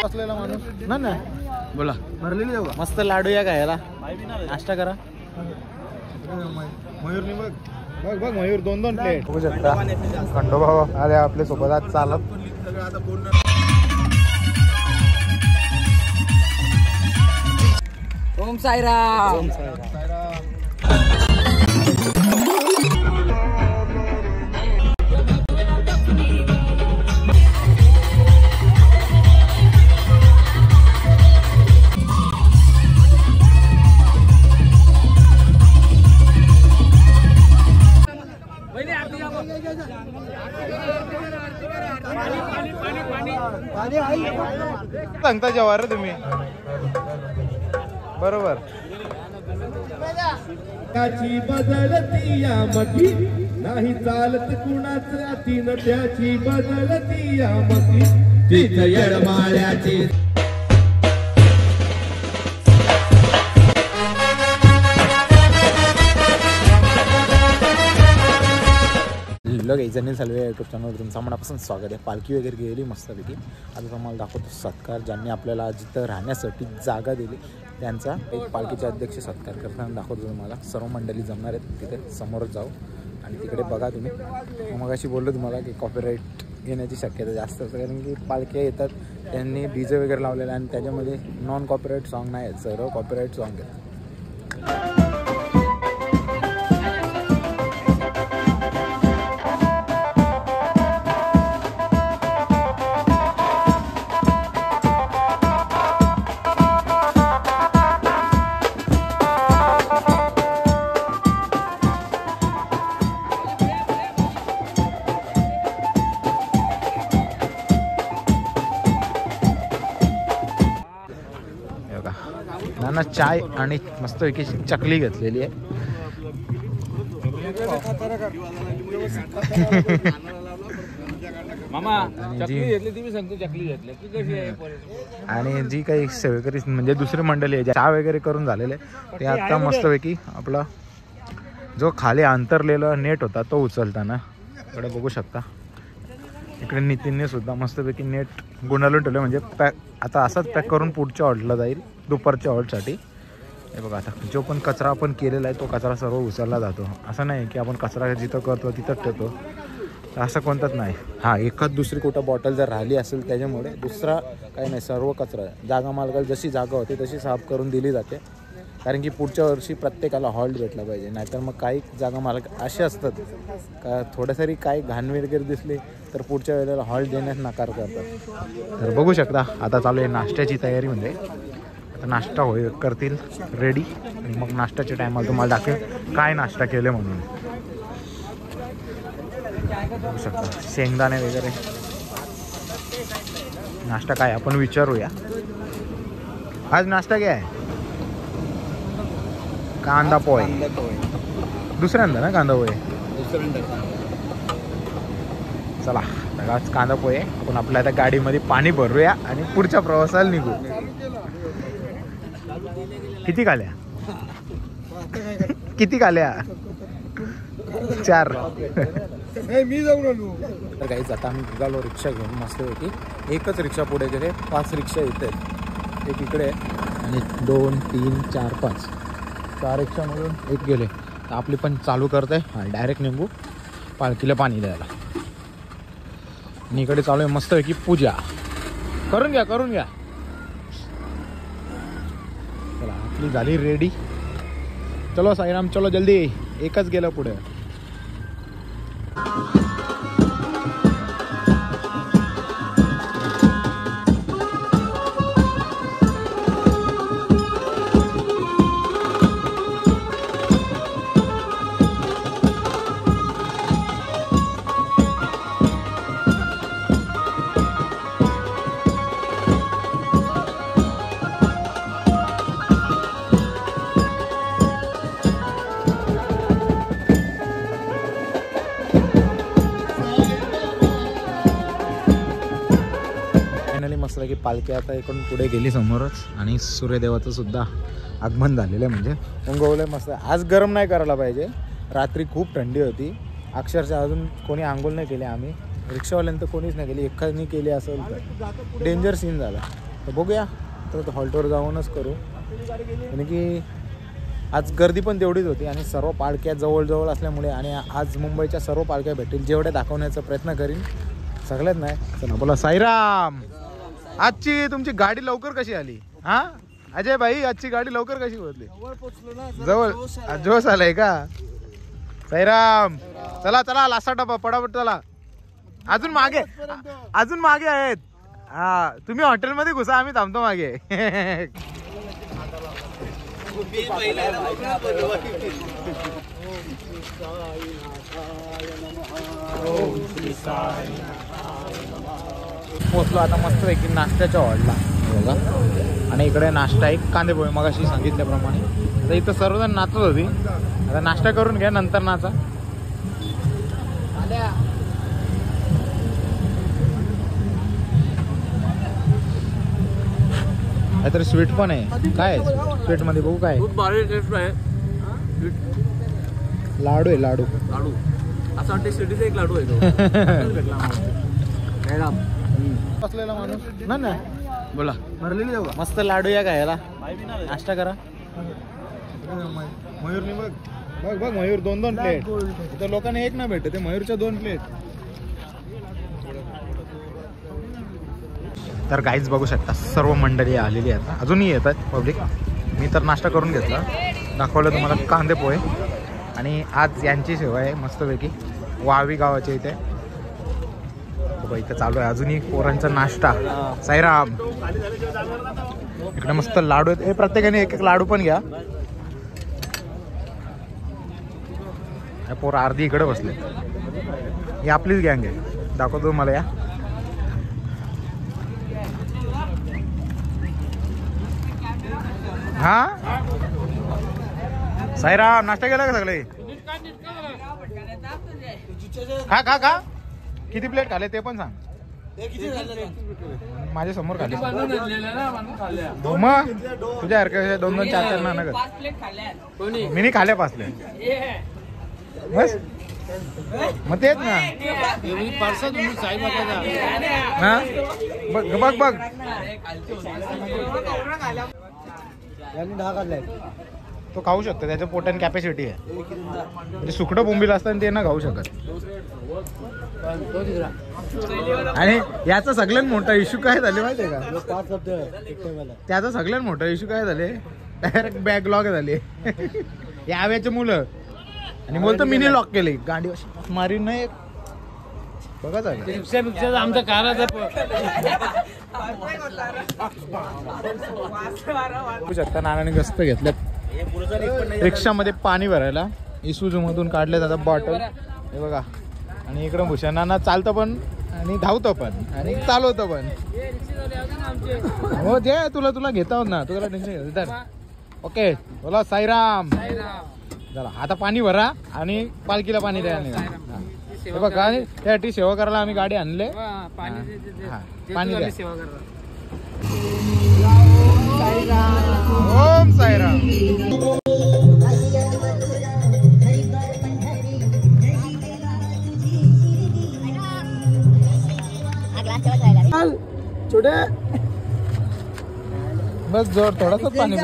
बसलेला माणूस ना ना बोला भरलेली जाऊ मस्त लाडू या का याला नाश्ता करा मयूर बघ बघ बघ मयूर 2-2 प्लेट बघू शकता खंडोबा आले आपल्या सोबत आज चालत ओम साईराम ओम साईराम सांगता जेव्हा तुम्ही बरोबर त्याची बदलती या मती नाही चालत कुणाच अतीन त्याची बदलती या मती तीच येडमाळ्याची जनील सलवे यूट्यूब चॅनल तुमचं मनापासून स्वागत आहे. पालखी वगैरे गेली मस्तपैकी. आता तुम्हाला दाखवतो सत्कार ज्यांनी आपल्याला जिथं राहण्यासाठी जागा दिली त्यांचा एक पालखीचे अध्यक्ष सत्कार करताना दाखवतो तुम्हाला. सर्व मंडळी जमणार आहेत तिथे समोरच जाऊ आणि तिकडे बघा तुम्ही. मग अशी बोललो तुम्हाला की कॉपीराईट येण्याची शक्यता जास्त असते कारण की पालख्या येतात त्यांनी डीजे वगैरे लावलेला आणि त्याच्यामध्ये नॉन कॉपीराईट सॉन्ग नाही आहेत सर्व कॉपीराईट सॉन्ग आहेत. नाना चाय आणि मस्तपैकी चकली घेतलेली आहे. आणि जी काही सेवेकरी म्हणजे दुसरी मंडळी आहे चहा वगैरे करून झालेले ते आता मस्तपैकी आपला जो खाली अंतरलेला नेट होता तो उचलताना इकडे बघू शकता. इकडे नितीनने सुद्धा मस्तपैकी नेट गुंडाळून ठेवलं म्हणजे पॅक आता असाच पॅक करून पुढच्या ऑर्डरला जाईल दुपारच्या ऑर्डरसाठी. हे बघा आता जो पण कचरा आपण केलेला आहे तो कचरा सर्व उचलला जातो. असं नाही की आपण कचरा जिथं करतो तिथंच ठेवतो असं कोणतंच नाही. हां एखाद दुसरी कुठं बॉटल जर राहिली असेल त्याच्यामुळे दुसरा काही नाही सर्व कचरा जागा मालकाला जशी जागा होती तशी साफ करून दिली जाते कारण की पुढच्या वर्षी प्रत्येकाला हॉल्ट भेटला पाहिजे. नाहीतर मग काही जागा मालक असे असतात का थोड्या तरी काही घाण वगैरे दिसली तर पुढच्या वेळेला हॉल्ट देण्यास नकार करतात. तर बघू शकता आता चालू आहे नाश्त्याची तयारी. म्हणजे आता नाश्ता करतील रेडी आणि मग नाश्त्याच्या टायमाला तुम्हाला दाखवेल काय नाश्ता केले म्हणून. बघू शकता शेंगदाणे वगैरे नाश्ता काय आपण विचारूया. आज नाश्ता काय आहे? कांदा पोहे. दुसऱ्यांदा ना कांदा पोहे चला आज कांदा पोहे. आपण आपल्या आता गाडीमध्ये पाणी भरूया आणि पुढच्या प्रवासाला निघू. किती खाल्या किती खाल्या 4 मी जाऊन आलो. तर काहीच आता आम्ही निघालो रिक्षा घेऊन मस्तपैकी. एकच रिक्षा पुढे गेले 5 रिक्षा इथे एक इकडे आणि 2 3 4 5 4 रिक्षामधून एक गेले. तर आपली पण चालू करते डायरेक्ट निघू पालखीला पाणी द्यायला. आणि इकडे चालू आहे मस्तपैकी पूजा. करून घ्या चला आपली झाली रेडी. चलो साईराम चलो जल्दी. एकच गेलं पुढे. मस्त की पालखी आता इकडून पुढे गेली समोरच आणि सूर्यदेवाचं सुद्धा आगमन झालेलं आहे. म्हणजे उंगवलं मस्त. आज गरम नाही करायला पाहिजे. रात्री खूप थंडी होती अक्षरशः. अजून कोणी आंघोळ नाही केली आम्ही रिक्षावाल्यानं तर कोणीच नाही केली, एखादी केली असेल तर डेंजर सीन झाला. तर बघूया तर हॉल्टवर जाऊनच करू. आणि की आज गर्दी पण तेवढीच होती आणि सर्व पालख्या जवळजवळ असल्यामुळे आणि आज मुंबईच्या सर्व पालख्या भेटतील, जेवढ्या दाखवण्याचा प्रयत्न करीन, सगळ्यात नाही. चला बोला साईराम. आजची तुमची गाडी लवकर कशी आली? हा अजय भाई, आजची गाडी लवकर कशी पोहोचली? जवळ जोश आलाय का? साईराम. चला चला लास्ट डबा पडापट चला. अजून मागे आहेत. हा तुम्ही हॉटेलमध्ये घुसा, आम्ही थांबतो मागे. पोचलो आता मस्त पैकी नाश्त्याच्या हॉलला बघा. आणि इकडे नाश्ता एक कांदे पोहे मगाशी सांगितल्याप्रमाणे. तर इथं सर्वजण नाचत होती. आता नाश्ता करून घ्या, नंतर नाचा. काहीतरी स्वीट पण आहे. काय स्वीट मध्ये बघू काय? लाडू आहे. लाडू असं वाटतं सिटीचा एक लाडू आहे बसलेला माणूस ना ना. बोला भरलेली जाऊ. मस्त लाडू या काय याला नाश्ता करा. मयूरनी बघ बघ बघ मयूर 2-2 प्लेट. इथं लोकांना एक ना भेटते, मयूरच्या 2 प्लेट. तर गाईज बघू शकता सर्व मंडळी आलेली आता, अजूनही येतात पब्लिक. मी तर नाश्ता करून घेतला, दाखवलं तुम्हाला कांदे पोहे. आणि आज यांची सेवा आहे मस्तपैकी वावी गावाच्या इथे. इथं चालू आहे अजूनही पोरांचा नाश्ता. साईराम. इकडे मस्त लाडू आहेत. प्रत्येकाने एक एक लाडू पण घ्या. पोरं अर्धी इकडे बसले. ही आपलीच गँग आहे, दाखवतो मला या. हा साईराम. नाश्ता केला का सगळे? खा खा खा. किती प्लेट खाले ते पण सांग. माझ्या समोर खाले मग तुझ्या हरकत 2-2 4-4 ना नगर. मी नाही खाल्या 5 प्लेट बस. मग तेच ना. हा बघ बघ बघ. तो खाऊ शकतो, त्याच्या पोटाने कॅपॅसिटी आहे. म्हणजे सुकडं बोंबील असताना ते ना खाऊ शकत. आणि याचा सगळ्यात मोठा इश्यू काय झाले माहितीये का? त्याचा सगळ्यात मोठा इश्यू काय झाले, डायरेक्ट बॅकलॉग झाले याव्याचे मुलं. आणि बोलतो मीने लॉक केले गाडी मारी नाही. बघा आमचा काराच बघू शकता. नानाने गस्त घेतल्यात रिक्षामध्ये पाणी भरायला. इसूझू मधून काढल्यात आता बॉटल हे बघा. आणि इकडं भूषणांना चालतं पण आणि धावतं पण आणि चालवतं पण. हो जे तुला घेता होत ना, तुला टेन्शन घेत. ओके बोला साईराम. चला आता पाणी भरा आणि पालखीला पाणी द्या. हे बघा त्यासाठी सेवा करायला आम्ही गाडी आणले. पाणी द्या. ओम साईराम. छोटे बस जोर थोडासा पाणी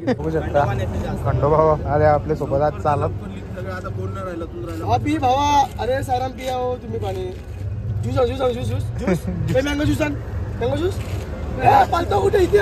बघू शकता. खंडोबा अरे आपल्या सोबत आज चालत अभी भावा. अरे सायराम पिया हो तुम्ही पाणी. Juice mango juice mango juice पालतो कुठे इथे.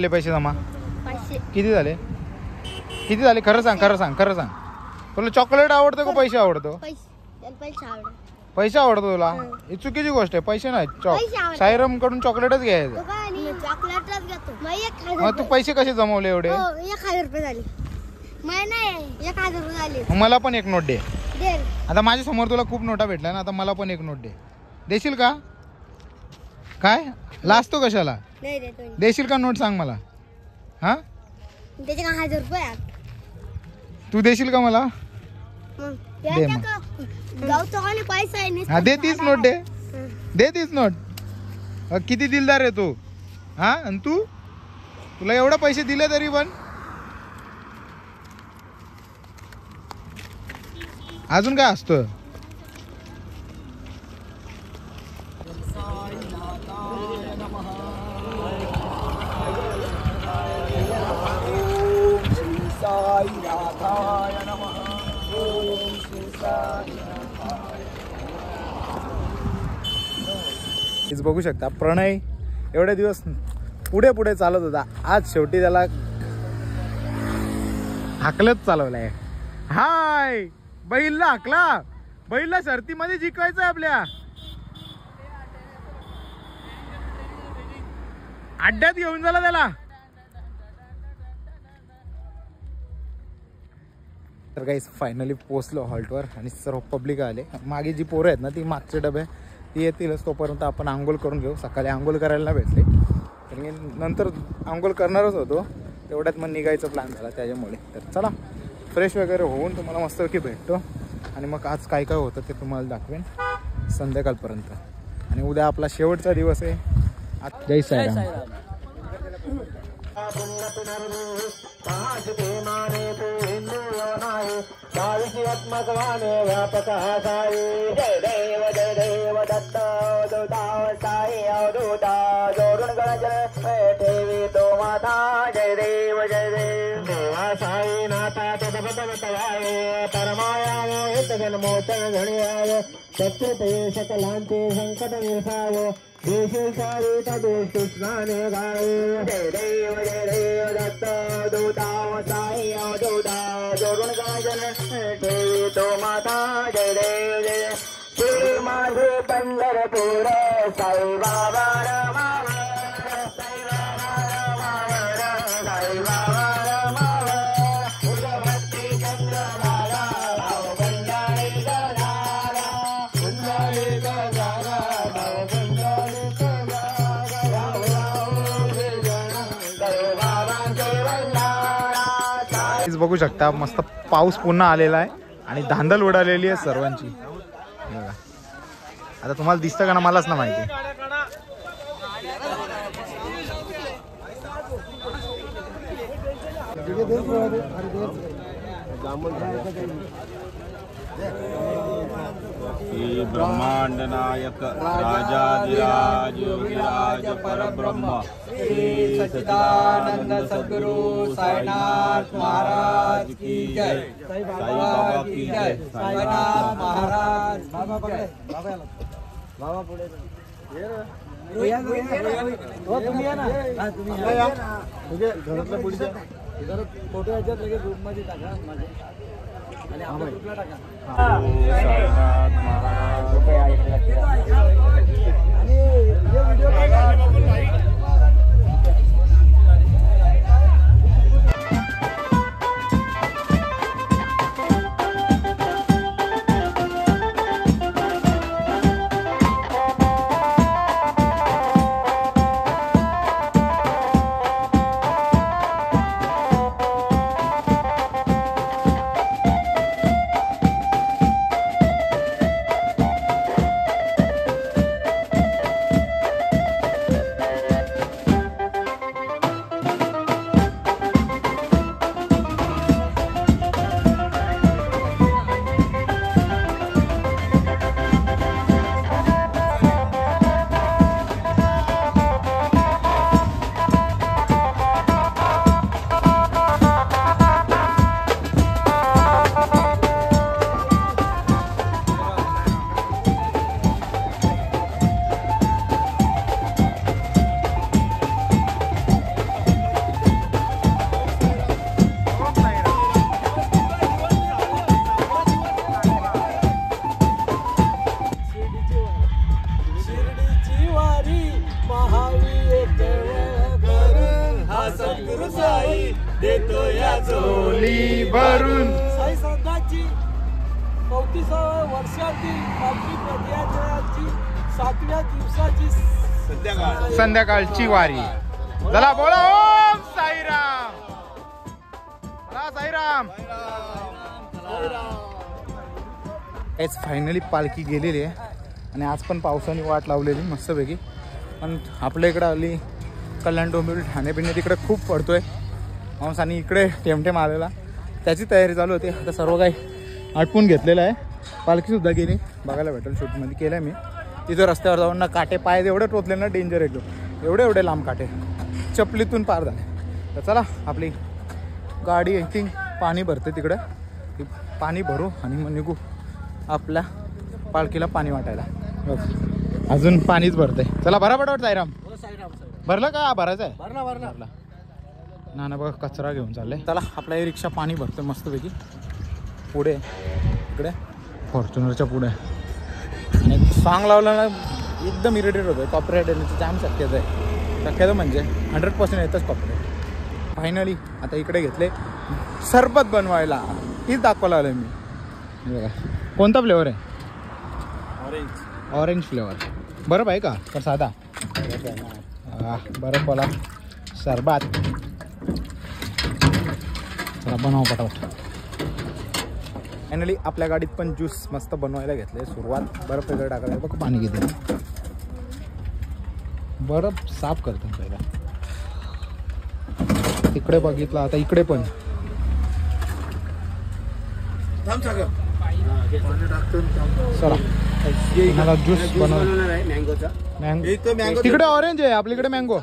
झाले पैसे जमा? 500. किती झाले? किती झाले? खरं सांग, खरं सांग, खरं सांग. तुला चॉकलेट आवडतं का पैसे आवडतो? पैसे आवडत. पैसे आवडतो तुला? ही चुकीची गोष्ट आहे. पैसे नाही. पैसे आवडतात. साईराम कडून चॉकलेटच घ्यायचं. चॉकलेटच घेतो. मग तू पैसे कसे जमवले एवढे? 1000 रुपये झाले. नाही 1000 रुपये झाले. मग मला पण एक नोट दे. दे. आता माझ्या समोर तुला खूप नोटा भेटल्या ना, आता मला पण एक नोट दे. देशील का? काय लाजतो कशाला? नाही देतो. देशील का नोट सांग मला? हा त्याचे का 1000 रुपये आहेत. तू देशील का मला? मग दे मग. गावचा आणि पैसा आहे हा दे तीच नोट दे. दे तीच नोट. किती दिलदार आहे तू. हा आणि तू तुला एवढे पैसे दिले तरी पण अजून काय असतं? बघू शकता प्रणय एवढे दिवस पुढे पुढे चालत होता, आज शेवटी त्याला हाकलत चालवलाय. हाय बैलला हाकला. बैलला शर्तीमध्ये जिंकायचंय आपल्या. अड्ड्यात घेऊन झाला त्याला. तर गाईस फायनली पोहोचलो हॉल्टवर आणि सर्व पब्लिक आले. मागे जी पोरं आहेत ना ती मागचे डबे ती येतीलच, तोपर्यंत आपण आंघोळ करून घेऊ. सकाळी आंघोळ करायला नाही भेटले तर मी नंतर आंघोळ करणारच होतो, तेवढ्यात मग निघायचा प्लॅन झाला त्याच्यामुळे. तर चला फ्रेश वगैरे होऊन तुम्हाला मस्तपैकी भेटतो आणि मग आज काय काय होतं ते तुम्हाला दाखवेन संध्याकाळपर्यंत. आणि उद्या आपला शेवटचा दिवस आहे. जय साईराम. व्यापक साई जय देव दत्त साई अवधूता जोडून गणजन ठेवी तो माता जय देव देवा साई नाथा तदपतवाय परमाया मोहित मोचन घणियाय शत्रुते सकलांते संकट निर्साव देशे सारी तदेश स्नाने गाय जय देव दत्त दूता साई अवधूता जोडून गणजन ठेवी तो माता जय देव श्री माझे पंढरपूर साई बाबा रमावर साई बाबा रमावर साई बाबा रमावर भक्ती चंद्रभागा भाव बंजारी गजारा बंजारी गजारा भाव बंजारी गजारा बाबांचे वंदारा. बघू शकता मस्त पाऊस पुन्हा आलेला आहे आणि धांदल उडालेली आहे सर्वांची. बघा आता तुम्हाला दिसतं का ना मलाच ना माहिती. श्री ब्रह्मांड नायक राजाधिराज योगीराज परब्रह्म श्री सच्चिदानंद सद्गुरु साईनाथ महाराज की जय. साई बाबा की जय. साईनाथ महाराज बाबा पुढे घरातल्या पुढच्या फोटो याच्यात लगेच ग्रुप मध्ये टाका माझे आणि आपल्या ग्रुपला टाका. साईनाथ महाराज आणि व्हिडिओ डोली भरून साई संतांची 34व्या वर्षातील पालखी पदयात्रेची 7व्या दिवसाची संध्याकाळची वारी. चला बोला ओम साईराम. चला साईराम. हेच फायनली पालखी गेलेली आहे आणि आज पण पावसाने वाट लावलेली मस्तपैकी. पण आपल्या इकडं आली कल्याण डोंबिवली ठाणे पिणे तिकडे खूप पडतोय पाऊस आणि इकडे टेमटेम आलेला. त्याची तयारी चालू होती. आता सर्व काही आटपून घेतलेलं आहे. पालखीसुद्धा गेली बघायला भेटेल शूटमध्ये केलं आहे मी. तिथं रस्त्यावर जाऊन ना काटे पाय एवढे टोचले ना डेंजर एकदम. एवढे लांब काटे चपलीतून पार झाले. तर चला आपली गाडी आय थिंक पाणी भरते तिकडं. पाणी भरू आणि मग निघू आपल्या पालखीला पाणी वाटायला. अजून पाणीच भरते. चला भरा पटावट साईराम. भरलं का भरायचं आहे. भरला ना बघा कचरा घेऊन चालले. चला आपल्या ही रिक्षा पाणी भरते मस्तपैकी. पुढे इकडे फॉर्च्युनरच्या पुढे आणि सॉंग लावलं ना एकदम इरिटेट होतं. कॉपरेट येण्याची जाम शक्यता आहे. शक्यता म्हणजे 100% येतच कॉपरेट. फायनली आता इकडे घेतले सरबत बनवायला. तीच दाखवायला आलं मी. बघा कोणता फ्लेवर आहे. Orange flavour. बरं आहे का तर साधा. बरं बोला सरबत. चला बनवा पटापट. फायनली आपल्या गाडीत पण ज्यूस मस्त बनवायला घेतले. सुरुवात बर्फ वगैरे टाकायला. बघ पाणी घेते. बर्फ साफ करतो पहिला. तिकडे बघितलं आता इकडे पण. चला मला ज्यूस बनव. तिकडे ऑरेंज आहे आपल्याकडे मँगो.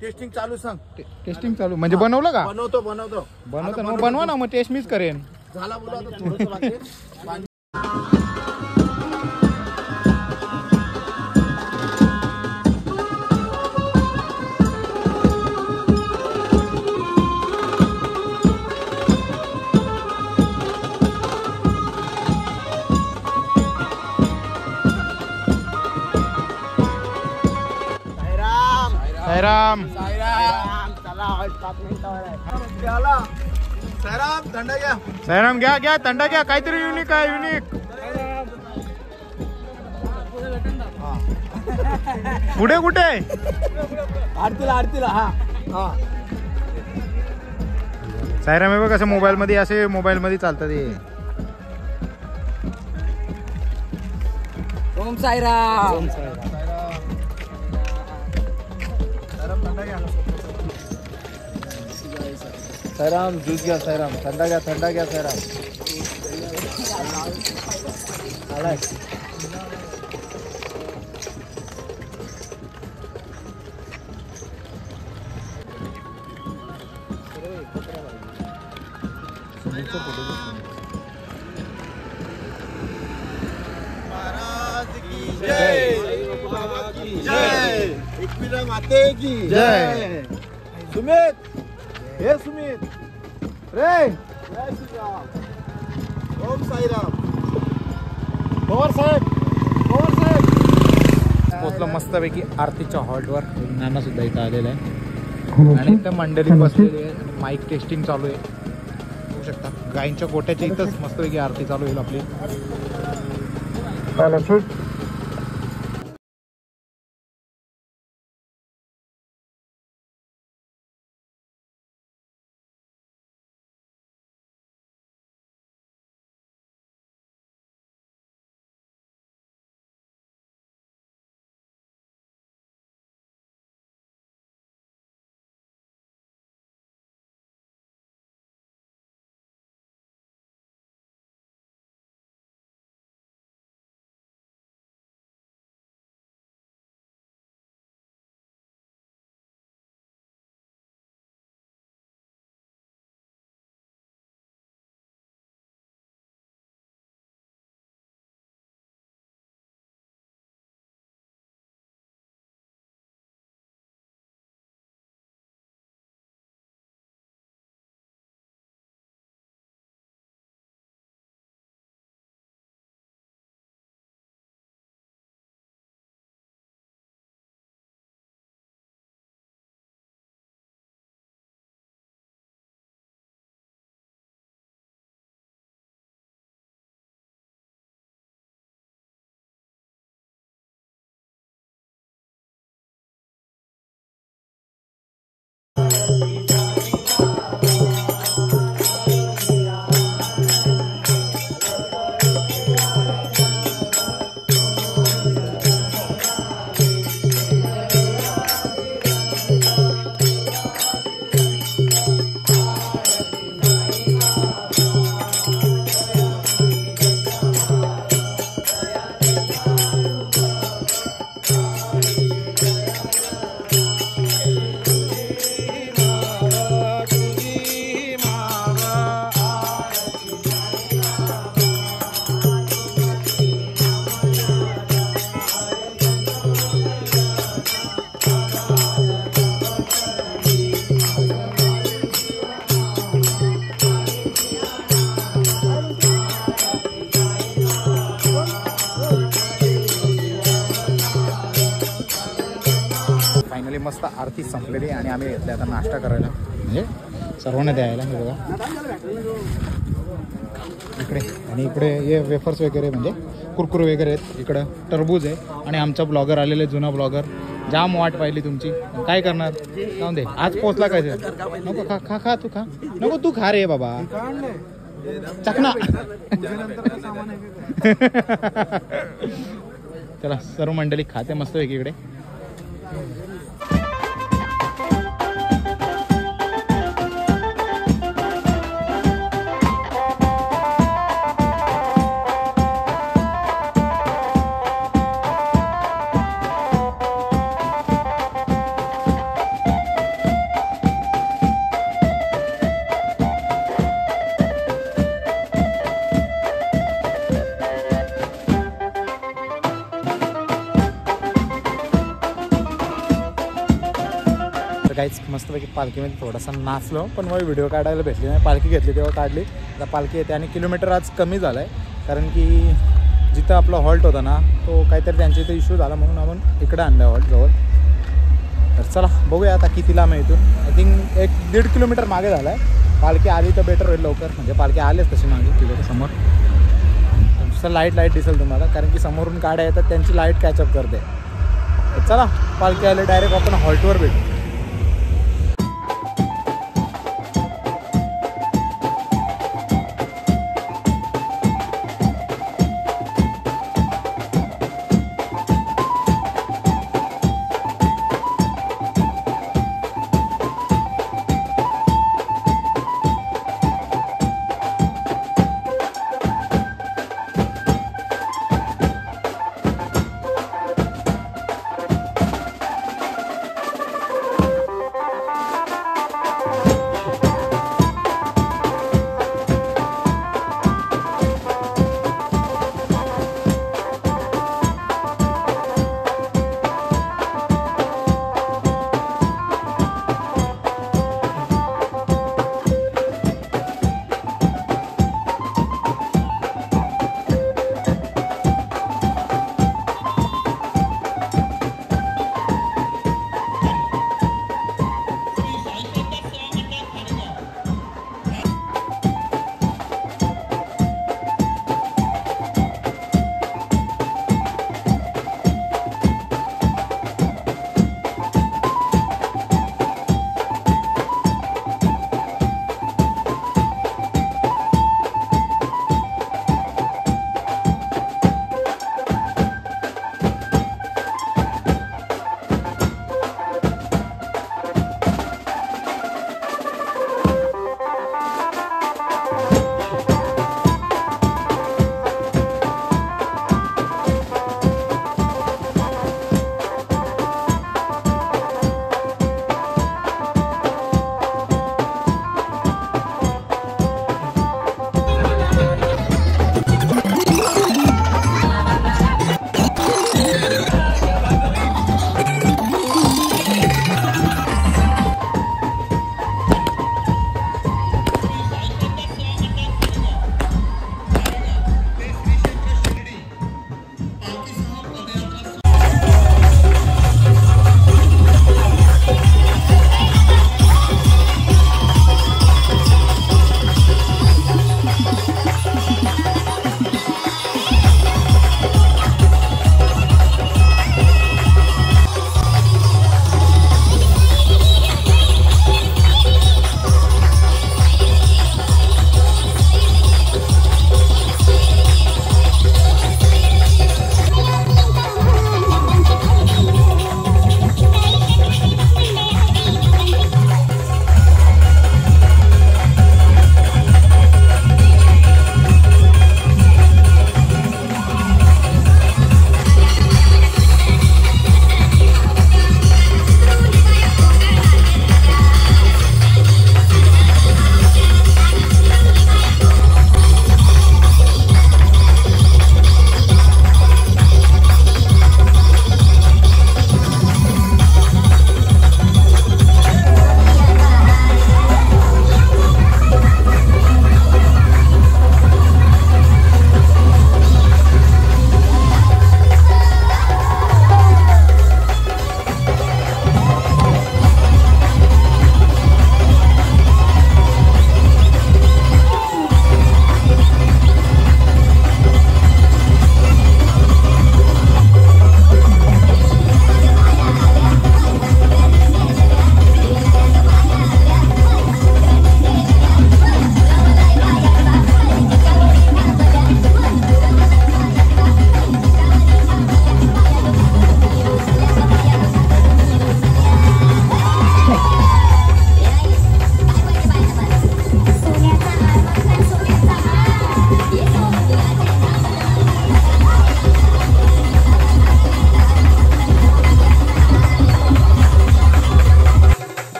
टेस्टिंग चालू सांग. टेस्टिंग चालू म्हणजे बनवलं का. बनवतो ना मग बनवा ना मग टेस्ट मीच करेन. झाला बोला आता थोडंसं बाकी आहे. साईराम. साईराम थंडा घ्या. साईराम घ्या थंडा घ्या. काहीतरी युनिक आहे. युनिक पुढे कुठे आरतीला हा. साईराम हे बघ कसं मोबाईल मध्ये असे मोबाईल मध्ये चालतात हे. ओम साईराम. साईराम ज्यूस घ्या. साईराम थंडा घ्या. साईराम आलाय. एकविरा माते की जय. सुमित हे सुमित रे. ओम साईराम. पवार साहेब. पोचलो मस्तपैकी आरतीच्या हॉल्टवर. नाना सुद्धा इथं आलेला आहे आणि इथं मंडळी बसलेली आहे. माईक टेस्टिंग चालू आहे. बघू शकता गायींच्या गोट्याच्या इथंच मस्तपैकी आरती चालू होईल आपली. मस्त आरती संपलेली आणि आम्ही घेतले आता नाश्ता करायला, म्हणजे सर्वांना द्यायला. हे बघा इकडे, आणि इकडे हे वेफर्स वगैरे म्हणजे कुरकुरे वगैरे आहेत. इकडं टरबूज आहे आणि आमचा ब्लॉगर आलेले, जुना ब्लॉगर. जाम वाट पाहिली तुमची, काय करणार, जाऊन दे. आज पोचला काय ते, नको खा खा खा तू खा, नको तू खा रे बाबा, चकना. चला सर्व मंडळी खाते मस्त वेगळीकडे. काहीच मस्तपैकी पालखीमध्ये थोडासा नाचलो, पण मग व्हिडिओ काढायला भेटली नाही. पालखी घेतली तेव्हा काढली, आता पालखी येते. आणि किलोमीटर आज कमी झाला आहे, कारण की जिथं आपला हॉल्ट होता ना तो काहीतरी त्यांच्या इथं इश्यू झाला, म्हणून आपण इकडे आणलं हॉल्ट जवळ. तर चला बघूया आता किती लांब आहे इथून. आय थिंक 1-1.5 किलोमीटर मागे झाला आहे. पालखी आली तर बेटर होईल लवकर, म्हणजे पालखी आलेच तशी मागे तिथं समोर. नुसतं लाईट दिसेल तुम्हाला, कारण की समोरून गाड्या येतात, त्यांची लाईट कॅचअप करते. तर चला पालखी आले डायरेक्ट आपण हॉल्टवर भेटू.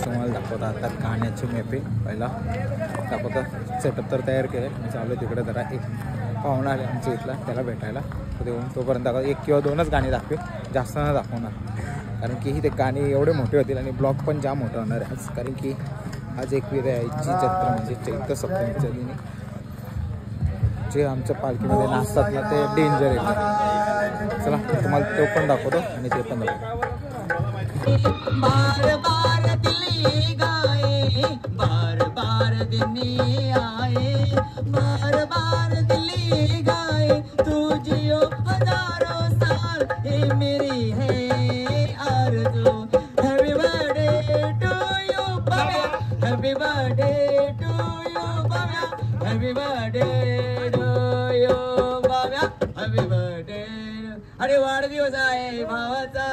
तुम्हाला दाखवता आता गाण्याची मॅपिंग पहिला दाखवता. सेटअप तर तयार केलं मी चालू आहे तिकडे. जरा एक पाहुणा आले आमच्या इथला, त्याला भेटायला. तर येऊन तोपर्यंत दाखव 1 किंवा 2च गाणी दाखवेल, जास्त न दाखवणार. कारण की ते गाणी एवढे मोठे होतील आणि ब्लॉग पण जाम मोठं होणार आहे आज. कारण की आज एकविरा यायची जत्रा म्हणजे चैत्र सप्तमीच्या दिनी जे आमच्या पालखीमध्ये नाचतात ना ते डेंजर आहे. चला तुम्हाला तो पण दाखवतो आणि ते पण दाखवतो. बार बार दिल गाए, बार बार दिन आए, बार बार दिल गाए, तू जियो हजारों साल, ये मेरी है आरज़ू. हैप्पी बर्थडे टू यू बाबा, हैप्पी बर्थडे टू यू बाबा, हैप्पी बर्थडे टू यू बाबा, हैप्पी बर्थडे. अरे वाढदिवस आहे भावाचा,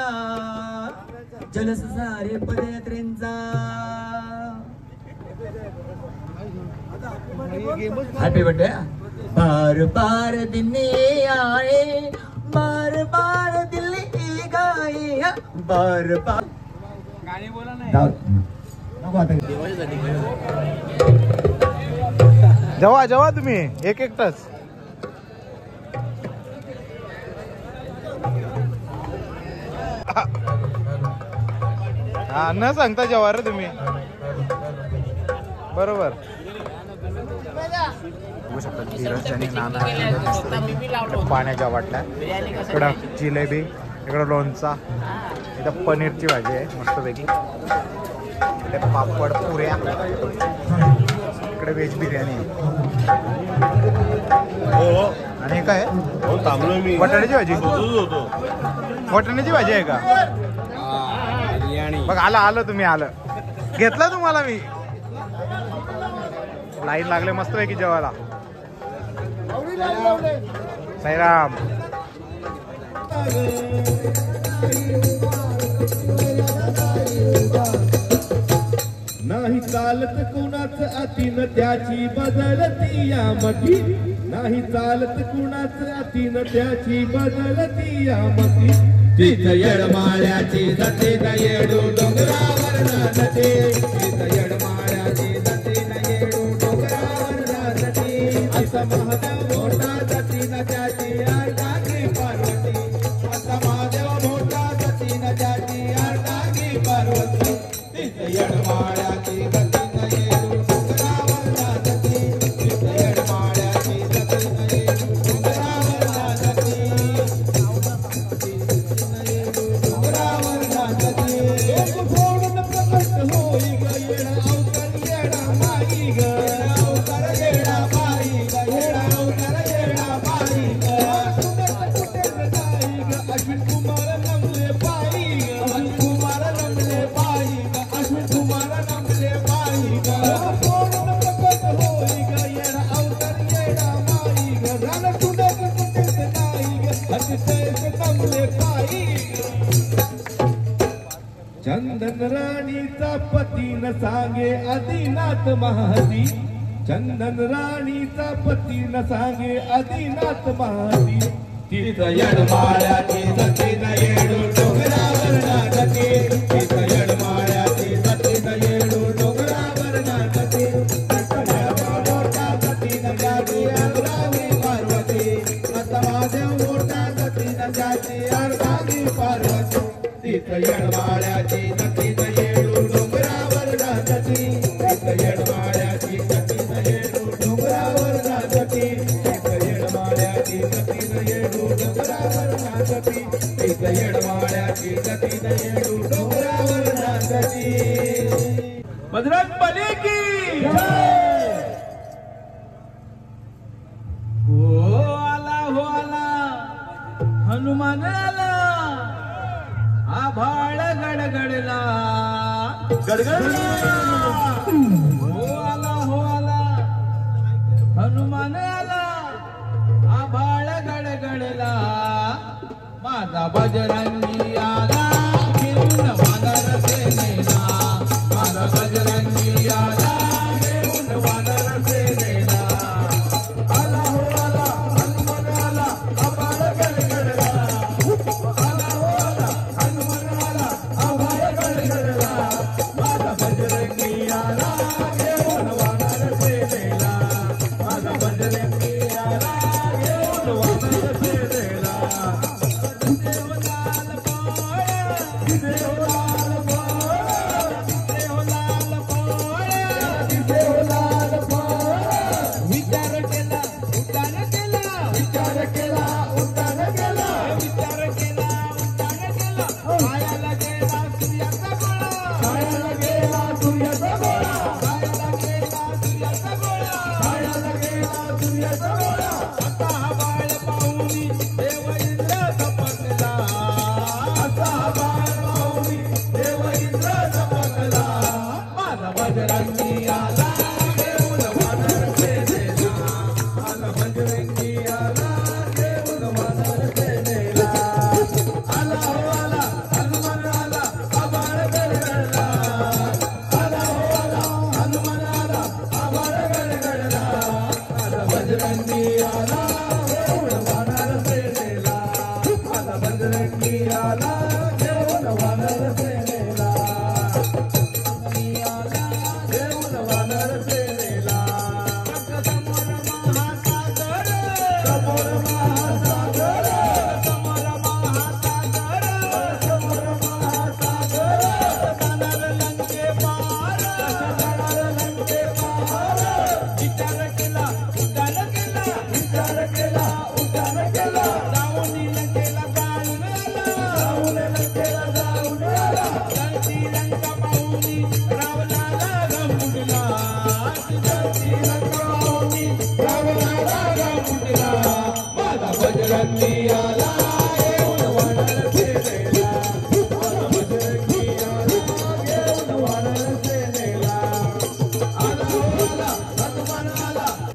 जलस सारे पदयात्रेंचा. Happy birthday. बार बार दिन आए, बार बार दिल गाए, बार बार गाणी बोला नाही. जेव्हा जेव्हा तुम्ही एक एकटाच हा न सांगता जेव्हा रे तुम्ही बरोबर. बघू शकता धीरज आणि नाना पाण्याच्या वाटल्या. इकडं जिलेबी, इकडं लोणचा, इथं पनीरची भाजी आहे मस्तपैकी, इथे पापड पुऱ्या, इकडे व्हेज बिर्याणी आहे. आणि काय बटाट्याची भाजी, बटाट्याची भाजी आहे का? बघ आलं आलं तुम्ही आलं घेतलं तुम्हाला मी. लाईन लागले मस्त पैकी जेवायला. साईराम. नाही चालत कुणाच अतीन त्याची बदलती या मती, नाही चालत कुणाच अतीन त्याची बदलती या मती. तिथ येडमाळ्याची जाते न येडू डोंगरावर नाचते, तिथ येडमाळ्याची जाते न येडू डोंगरावर नाचते. असा महादेव मोठा जाती न त्याची अर्धांगी पार्वती, असा महादेव मोठा जाती न त्याची अर्धांगी पार्वती. तिथ येडमाळ्याची जाते न येडू डोंगरावर नाचते, तिथ येडमाळ्याची जाते न येडू डोंगरावर नाचते. चंदन राणीचा पती न सांगे आदिनाथ महादी, चंदन राणीचा पती न सांगे आदिनाथ महादी. तिथ येडमाळ्याची जाते न येडू डोंगरावर नाचते, तिथ येडमाळ्याची जाते न येडू डोंगरावर नाचते. मोठा जाती न जाती अर्धांगी पार्वती, असा महादेव मोठा जाती न जाती अर्धांगी पार्वती. तिथ येडमाळ्याची जाती न येडू डोंगरावर नाचती, तिथ येडमाळ्याची जाती न येडू डोंगरावर नाचती, तिथ येडमाळ्याची जाती न येडू डोंगरावर नाचती, तिथ येडमाळ्याची जाती न येडू डोंगरावर नाचती. बजरंग बली की जय. हो आला हनुमान आला, आभाळ गडगडला गडगडला. हो आला हनुमान आला, आभाळ गडगडला. माझा बजरंगी आला घेऊन वानर सेनेला, माझा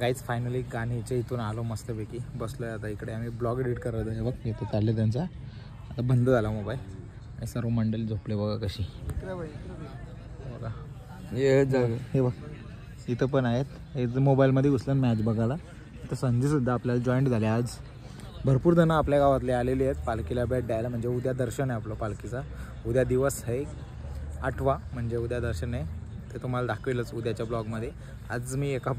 गाईज फायनली गाणीच्या इथून आलो मस्तपैकी बसलोय आता इकडे आम्ही ब्लॉग एडिट करत आहे बघ येतो चालले त्यांचा आता बंद झाला मोबाईल आणि सर्व मंडळी झोपले बघा कशी बघा हे बघ इथं पण आहेत हे मोबाईलमध्ये घुसलं मॅच बघायला तर संजीसुद्धा आपल्याला जॉईंट झाले आज भरपूर जणं आपल्या गावातले आलेले आहेत पालखीला भेट द्यायला म्हणजे उद्या दर्शन आहे आपलं पालखीचा उद्या दिवस आहे 8वा म्हणजे उद्या दर्शन आहे ते तुम्हाला दाखवेलच उद्याच्या ब्लॉगमध्ये आज मी एका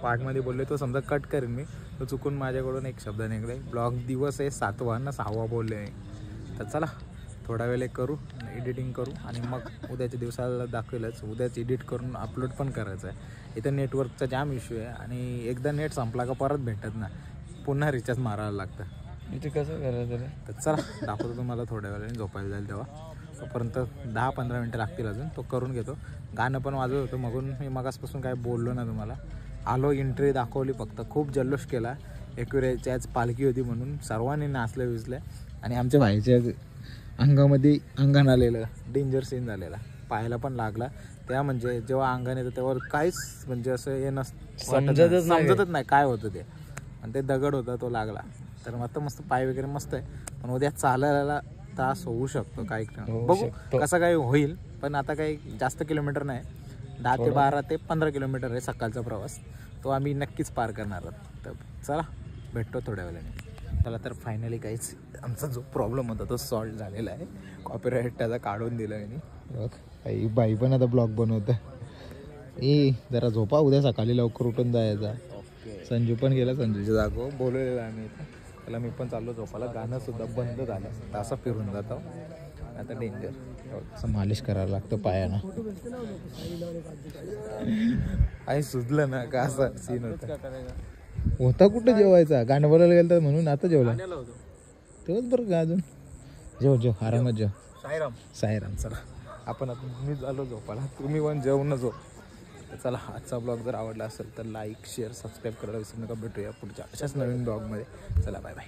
पार्टमध्ये बोललो तो समजा कट करेन मी तो चुकून माझ्याकडून एक शब्द निघले ब्लॉग दिवस आहे 7वा ना 6वा बोलले आहे तर चला थोडा वेळ करू एडिटिंग करू आणि मग उद्याच्या दिवसाला दाखवेलच उद्याच एडिट करून अपलोड पण करायचं आहे इथं नेटवर्कचा जाम इश्यू आहे आणि एकदा नेट संपला का परत भेटत ना पुन्हा रिचार्ज मारायला लागतं इथे कसं करायचं तर चला दाखवतो तुम्हाला थोड्या वेळाने झोपायला जाईल तेव्हा तोपर्यंत 10-15 मिनटं लागतील अजून तो करून घेतो गाणं पण वाजवत होतं मगून मी मगासपासून काय बोललो ना तुम्हाला आलो एंट्री दाखवली फक्त खूप जल्लोष केला एकविराची आज पालखी होती म्हणून सर्वांनी नाचलं विचलं आणि आमच्या भाईच्या अंगामध्ये अंगण आलेलं डेंजर सीन झालेला पायाला पण लागला त्या म्हणजे जेव्हा अंगण येतं तेव्हा काहीच म्हणजे असं हे समजतच नाही काय होतं ते आणि ते दगड होता तो लागला तर मस्त पाय वगैरे मस्त आहे पण उद्या चालायला त्रास होऊ शकतो काही बघू कसं काही होईल पण आता काही जास्त किलोमीटर नाही 10 ते 12 ते 15 किलोमीटर आहे सकाळचा प्रवास तो आम्ही नक्कीच पार करणार आहोत तर चला भेटतो थोड्या वेळाने चला तर फायनली काहीच आमचा जो प्रॉब्लेम होता तो सॉल्व झालेला आहे कॉपीराईट त्याचा काढून दिला आहे बघ काही बाई पण आता ब्लॉग बनवतं जरा झोपा उद्या सकाळी लवकर उठून जायचा संजू पण गेला संजूच्या जागो बोलवलेलं आम्ही त्याला मी पण चाललो झोपाला गाणं सुद्धा बंद झालं तर असं फिरून जातो आता डेंजर असं मालिश करायला लागतं पायानं आई सुजलं ना का असं सीन होता कुठं जेवायचा गाणं बोलायला गेलं तर म्हणून आता जेवला तेव्हाच बरं का अजून जेव आरामात जेव साईराम चला आपण आता मी झालो झोपाला तुम्ही पण जेवून झोप चला आजचा ब्लॉग जर आवडला असेल तर लाईक शेअर सबस्क्राईब करायला विसरू नका भेटूया पुढच्या अशाच नवीन ब्लॉगमध्ये चला बाय बाय